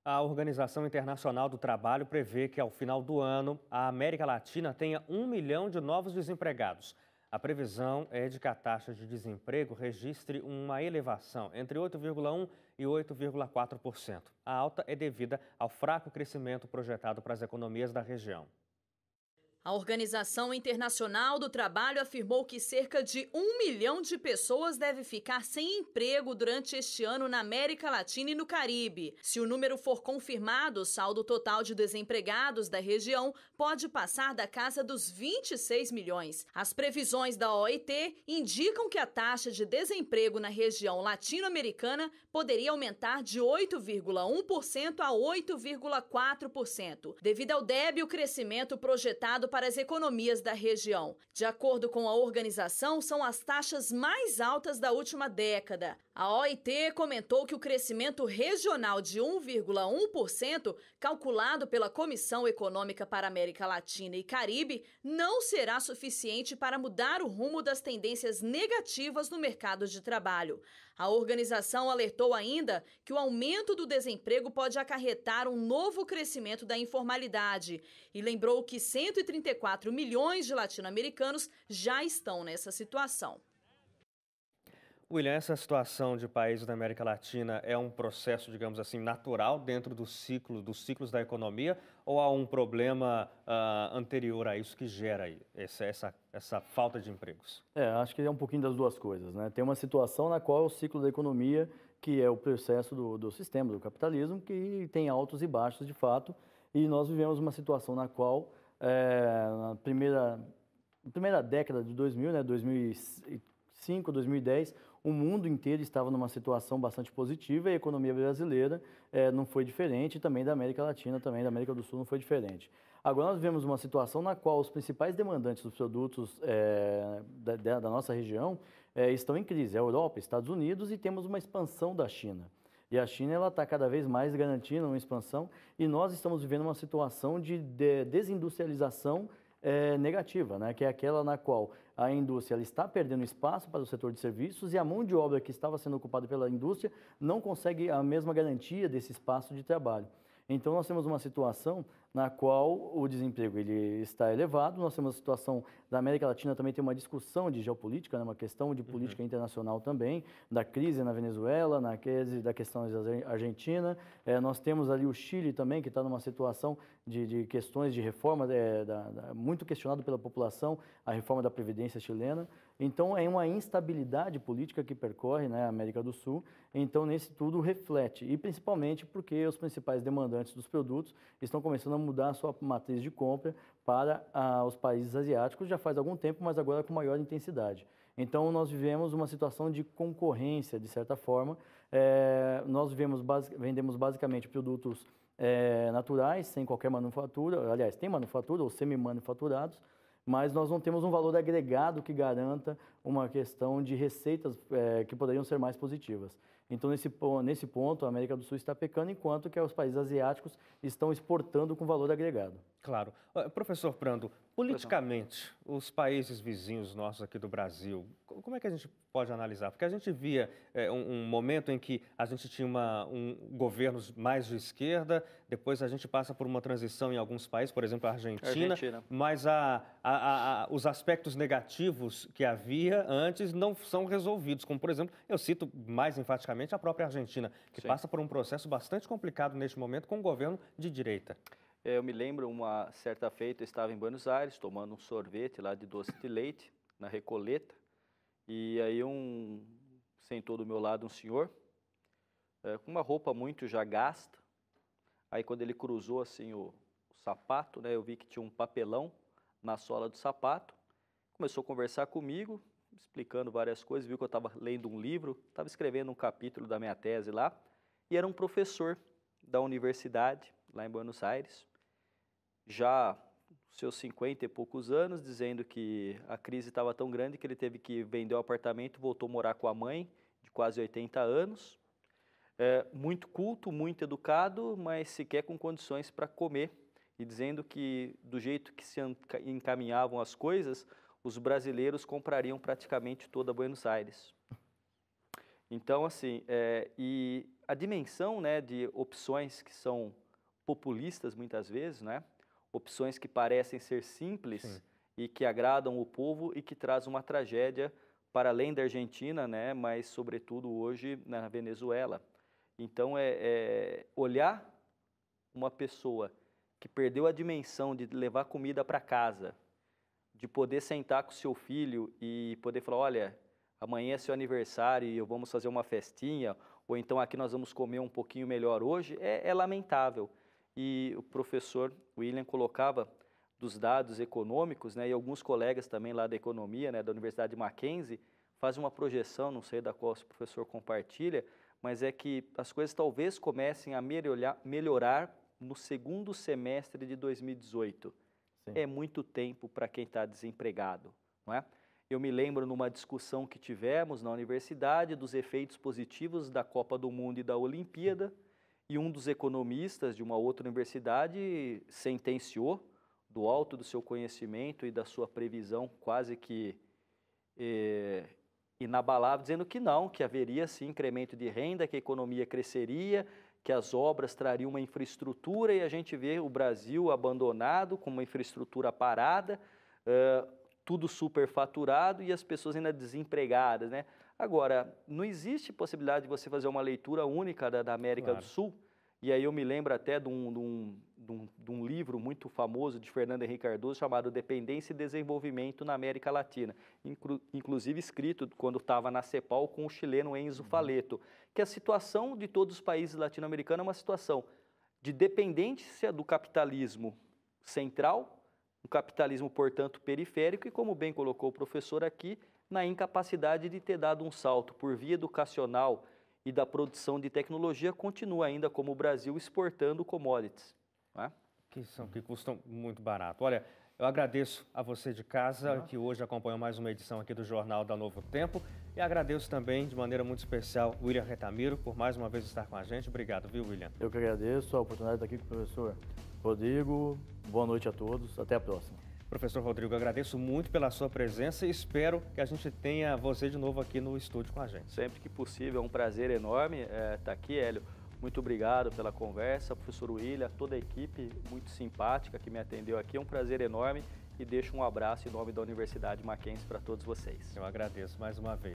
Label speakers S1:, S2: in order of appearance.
S1: A Organização Internacional do Trabalho prevê que, ao final do ano, a América Latina tenha 1 milhão de novos desempregados. A previsão é de que a taxa de desemprego registre uma elevação entre 8,1% e 8,4%. A alta é devida ao fraco crescimento projetado para as economias da região.
S2: A Organização Internacional do Trabalho afirmou que cerca de 1 milhão de pessoas deve ficar sem emprego durante este ano na América Latina e no Caribe. Se o número for confirmado, o saldo total de desempregados da região pode passar da casa dos 26 milhões. As previsões da OIT indicam que a taxa de desemprego na região latino-americana poderia aumentar de 8,1% a 8,4%, devido ao débil crescimento projetado para as economias da região. De acordo com a organização, são as taxas mais altas da última década. A OIT comentou que o crescimento regional de 1,1%, calculado pela Comissão Econômica para a América Latina e Caribe, não será suficiente para mudar o rumo das tendências negativas no mercado de trabalho. A organização alertou ainda que o aumento do desemprego pode acarretar um novo crescimento da informalidade e lembrou que 134 milhões de latino-americanos já estão nessa situação.
S1: William, essa situação de países da América Latina é um processo, digamos assim, natural dentro dos ciclos da economia, ou há um problema anterior a isso que gera essa falta de empregos?
S3: Acho que é um pouquinho das duas coisas, né? Tem uma situação na qual o ciclo da economia, que é o processo do sistema, do capitalismo, que tem altos e baixos de fato, e nós vivemos uma situação na qual, na primeira década de 2000, né, 2005, 2010, o mundo inteiro estava numa situação bastante positiva e a economia brasileira não foi diferente, também da América Latina, também da América do Sul não foi diferente. Agora nós vivemos uma situação na qual os principais demandantes dos produtos da nossa região estão em crise, a Europa, Estados Unidos, e temos uma expansão da China. E a China está cada vez mais garantindo uma expansão e nós estamos vivendo uma situação de desindustrialização negativa, né? Que é aquela na qual a indústria ela está perdendo espaço para o setor de serviços e a mão de obra que estava sendo ocupada pela indústria não consegue a mesma garantia desse espaço de trabalho. Então nós temos uma situação na qual o desemprego ele está elevado, nós temos uma situação da América Latina também tem uma discussão de geopolítica, né, uma questão de política internacional também, da crise na Venezuela, na crise da questão da Argentina, nós temos ali o Chile também, que está numa situação de questões de reforma, muito questionado pela população, a reforma da Previdência chilena. Então é uma instabilidade política que percorre, né, a América do Sul, então nesse tudo reflete, e principalmente porque os principais demandantes dos produtos estão começando a mudar a sua matriz de compra para os países asiáticos já faz algum tempo, mas agora com maior intensidade. Então nós vivemos uma situação de concorrência, de certa forma, nós vendemos basicamente produtos naturais, sem qualquer manufatura, aliás, tem manufatura ou semi-manufaturados, mas nós não temos um valor agregado que garanta uma questão de receitas que poderiam ser mais positivas. Então, nesse ponto, a América do Sul está pecando, enquanto que os países asiáticos estão exportando com valor agregado.
S1: Claro. Professor Prando, politicamente, os países vizinhos nossos aqui do Brasil, como é que a gente pode analisar? Porque a gente via um momento em que a gente tinha governos mais de esquerda, depois a gente passa por uma transição em alguns países, por exemplo, a Argentina. Mas os aspectos negativos que havia antes não são resolvidos, como, por exemplo, eu cito mais enfaticamente a própria Argentina, que passa por um processo bastante complicado neste momento com um governo de direita.
S4: Eu me lembro, uma certa feita, eu estava em Buenos Aires, tomando um sorvete lá de doce de leite, na Recoleta, e aí sentou do meu lado um senhor, com uma roupa muito já gasta, aí quando ele cruzou assim o sapato, né, eu vi que tinha um papelão na sola do sapato, começou a conversar comigo, explicando várias coisas, viu que eu estava lendo um livro, estava escrevendo um capítulo da minha tese lá, e era um professor da universidade, lá em Buenos Aires, já seus 50 e poucos anos, dizendo que a crise estava tão grande que ele teve que vender o apartamento, voltou a morar com a mãe, de quase 80 anos, muito culto, muito educado, mas sequer com condições para comer, e dizendo que do jeito que se encaminhavam as coisas, os brasileiros comprariam praticamente toda Buenos Aires. Então, assim, e a dimensão, né, de opções que são populistas muitas vezes, né? Opções que parecem ser simples
S1: Sim.
S4: e que agradam o povo e que traz uma tragédia para além da Argentina, né? Mas sobretudo hoje na Venezuela. Então olhar uma pessoa que perdeu a dimensão de levar comida para casa, de poder sentar com o seu filho e poder falar, olha, amanhã é seu aniversário e vamos fazer uma festinha, ou então aqui nós vamos comer um pouquinho melhor hoje, é lamentável. E o professor William colocava dos dados econômicos, né, e alguns colegas também lá da economia, né, da Universidade de Mackenzie, fazem uma projeção, não sei da qual o professor compartilha, mas é que as coisas talvez comecem a melhorar no segundo semestre de 2018.
S3: Sim.
S4: É muito tempo para quem está desempregado, não é? Eu me lembro numa discussão que tivemos na universidade dos efeitos positivos da Copa do Mundo e da Olimpíada, e um dos economistas de uma outra universidade sentenciou, do alto do seu conhecimento e da sua previsão quase que inabalável, dizendo que não, que haveria sim incremento de renda, que a economia cresceria, que as obras trariam uma infraestrutura, e a gente vê o Brasil abandonado, com uma infraestrutura parada, tudo superfaturado e as pessoas ainda desempregadas, né? Agora, não existe possibilidade de você fazer uma leitura única da América
S1: Claro.
S4: do Sul, e aí eu me lembro até de um livro muito famoso de Fernando Henrique Cardoso chamado Dependência e Desenvolvimento na América Latina, inclusive escrito quando estava na CEPAL com o chileno Enzo Faleto, que a situação de todos os países latino-americanos é uma situação de dependência do capitalismo central, um capitalismo, portanto, periférico, e como bem colocou o professor aqui, na incapacidade de ter dado um salto por via educacional e da produção de tecnologia, continua ainda como o Brasil exportando commodities. Não é?
S1: Que custam muito barato. Olha, eu agradeço a você de casa que hoje acompanhou mais uma edição aqui do Jornal da Novo Tempo, e agradeço também de maneira muito especial o William Retamiro por mais uma vez estar com a gente. Obrigado, viu, William?
S3: Eu que agradeço a oportunidade de estar aqui com o professor Rodrigo. Boa noite a todos. Até a próxima.
S1: Professor Rodrigo, agradeço muito pela sua presença e espero que a gente tenha você de novo aqui no estúdio com a gente.
S4: Sempre que possível, é um prazer enorme estar aqui, Hélio. Muito obrigado pela conversa, professor William, toda a equipe muito simpática que me atendeu aqui. É um prazer enorme e deixo um abraço em nome da Universidade Mackenzie para todos vocês.
S1: Eu agradeço mais uma vez.